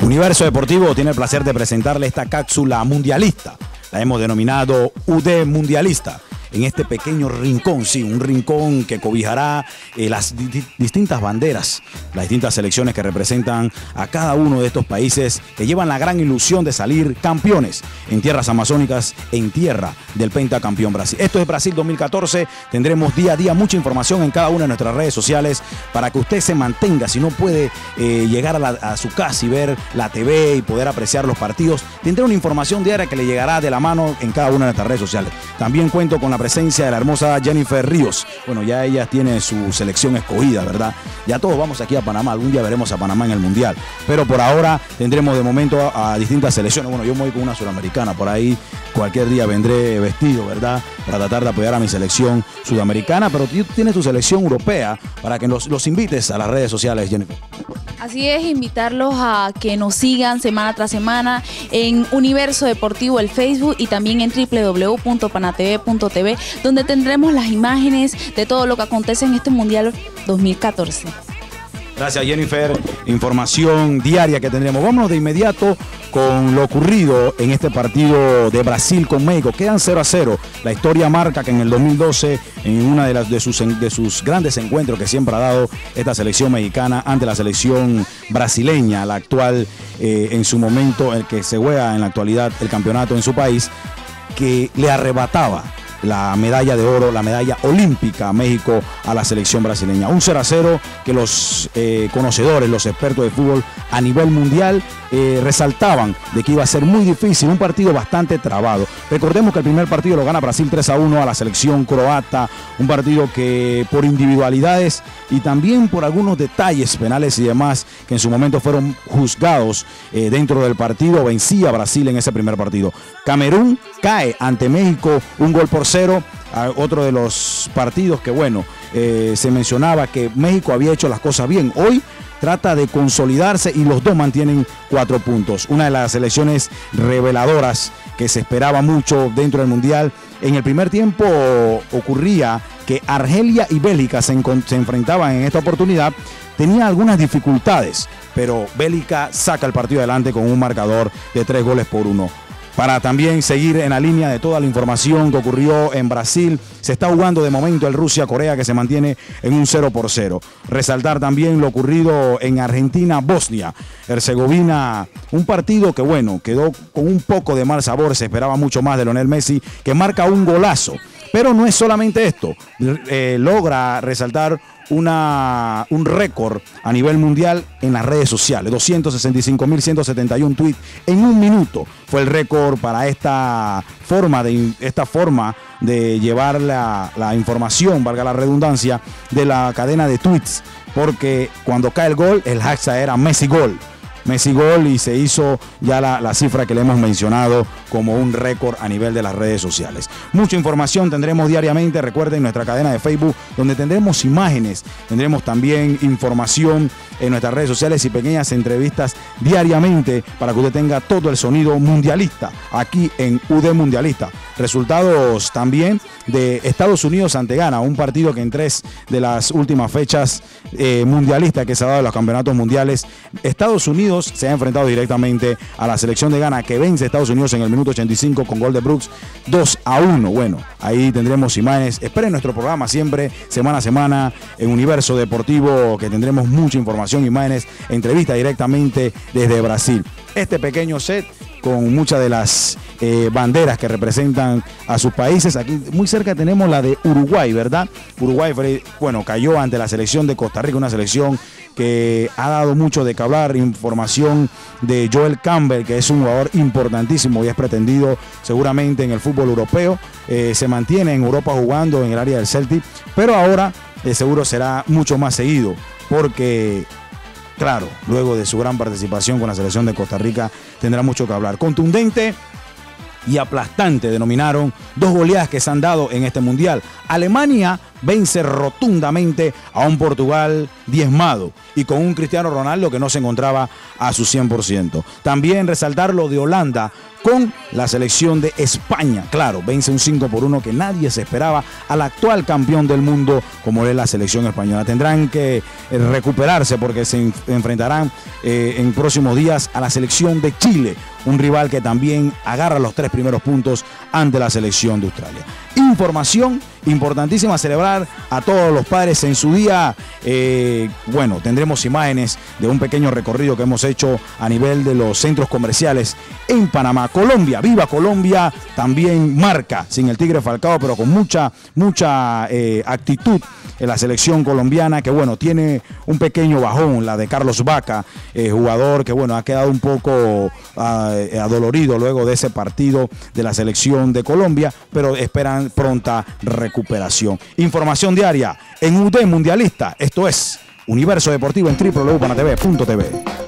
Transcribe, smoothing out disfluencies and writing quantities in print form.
Universo Deportivo tiene el placer de presentarle esta cápsula mundialista. La hemos denominado UD Mundialista. En este pequeño rincón, sí, un rincón que cobijará las distintas banderas, las distintas selecciones que representan a cada uno de estos países que llevan la gran ilusión de salir campeones en tierras amazónicas, en tierra del pentacampeón Brasil. Esto es Brasil 2014, tendremos día a día mucha información en cada una de nuestras redes sociales para que usted se mantenga, si no puede llegar a su casa y ver la TV y poder apreciar los partidos, tendrá una información diaria que le llegará de la mano en cada una de nuestras redes sociales. También cuento con la presencia de la hermosa Jennifer Ríos. Bueno, ya ella tiene su selección escogida, ¿verdad? Ya todos vamos aquí a Panamá, algún día veremos a Panamá en el Mundial, pero por ahora tendremos de momento a distintas selecciones. Bueno, yo me voy con una sudamericana, por ahí cualquier día vendré vestido, ¿verdad? Para tratar de apoyar a mi selección sudamericana, pero tú tienes tu selección europea para que los invites a las redes sociales, Jennifer. Así es, invitarlos a que nos sigan semana tras semana en Universo Deportivo, el Facebook, y también en www.panatv.tv, donde tendremos las imágenes de todo lo que acontece en este Mundial 2014. Gracias, Jennifer. Información diaria que tendremos. Vámonos de inmediato con lo ocurrido en este partido de Brasil con México. Quedan 0-0. La historia marca que en el 2012, en una de sus grandes encuentros que siempre ha dado esta selección mexicana ante la selección brasileña, la actual, en su momento, el que se juega en la actualidad el campeonato en su país, que le arrebataba la medalla de oro, la medalla olímpica a México a la selección brasileña. Un 0-0 que los conocedores, los expertos de fútbol a nivel mundial resaltaban de que iba a ser muy difícil, un partido bastante trabado. Recordemos que el primer partido lo gana Brasil 3-1 a la selección croata, un partido que por individualidades y también por algunos detalles penales y demás que en su momento fueron juzgados dentro del partido, vencía a Brasil en ese primer partido. Camerún cae ante México 1-0. Otro de los partidos que, bueno, se mencionaba que México había hecho las cosas bien. Hoy trata de consolidarse y los dos mantienen 4 puntos. Una de las selecciones reveladoras que se esperaba mucho dentro del Mundial. En el primer tiempo ocurría que Argelia y Bélgica se enfrentaban en esta oportunidad. Tenía algunas dificultades, pero Bélgica saca el partido adelante con un marcador de 3-1. Para también seguir en la línea de toda la información que ocurrió en Brasil, se está jugando de momento el Rusia-Corea, que se mantiene en un 0-0. Resaltar también lo ocurrido en Argentina-Bosnia, Herzegovina, un partido que, bueno, quedó con un poco de mal sabor. Se esperaba mucho más de Lionel Messi, que marca un golazo. Pero no es solamente esto, logra resaltar un récord a nivel mundial en las redes sociales. 265.171 tweets en un minuto fue el récord para esta forma de llevar la información, valga la redundancia, de la cadena de tweets, porque cuando cae el gol, el hashtag era Messi Gol, y se hizo ya la cifra que le hemos mencionado como un récord a nivel de las redes sociales. Mucha información tendremos diariamente, recuerden, nuestra cadena de Facebook, donde tendremos imágenes, tendremos también información en nuestras redes sociales y pequeñas entrevistas diariamente para que usted tenga todo el sonido mundialista aquí en UD Mundialista. Resultados también de Estados Unidos ante Ghana, un partido que en 3 de las últimas fechas mundialistas que se ha dado en los campeonatos mundiales, Estados Unidos se ha enfrentado directamente a la selección de Ghana, que vence a Estados Unidos en el minuto 85 con gol de Brooks 2-1. Bueno, ahí tendremos imágenes. Esperen nuestro programa siempre, semana a semana, en Universo Deportivo, que tendremos mucha información, imágenes, entrevistas directamente desde Brasil. Este pequeño set con muchas de las banderas que representan a sus países. Aquí muy cerca tenemos la de Uruguay, ¿verdad? Uruguay, bueno, cayó ante la selección de Costa Rica, una selección que ha dado mucho de qué hablar. Información de Joel Campbell, que es un jugador importantísimo y es pretendido seguramente en el fútbol europeo. Se mantiene en Europa jugando en el área del Celtic, pero ahora seguro será mucho más seguido, porque claro, luego de su gran participación con la selección de Costa Rica, tendrá mucho que hablar. Contundente y aplastante denominaron dos goleadas que se han dado en este mundial. Alemania vence rotundamente a un Portugal diezmado y con un Cristiano Ronaldo que no se encontraba a su 100%. También resaltar lo de Holanda con la selección de España. Claro, vence un 5-1 que nadie se esperaba al actual campeón del mundo como es la selección española. Tendrán que recuperarse porque se enfrentarán en próximos días a la selección de Chile, un rival que también agarra los 3 primeros puntos ante la selección de Australia. Información importantísima a celebrar a todos los padres en su día. Bueno, tendremos imágenes de un pequeño recorrido que hemos hecho a nivel de los centros comerciales en Panamá. Colombia, viva Colombia, también marca sin el Tigre Falcao, pero con mucha actitud en la selección colombiana, que bueno, tiene un pequeño bajón, la de Carlos Vaca, jugador que bueno, ha quedado un poco adolorido luego de ese partido de la selección de Colombia, pero esperan pronta recuperación. Información diaria en UD Mundialista, esto es Universo Deportivo en www.panatv.tv.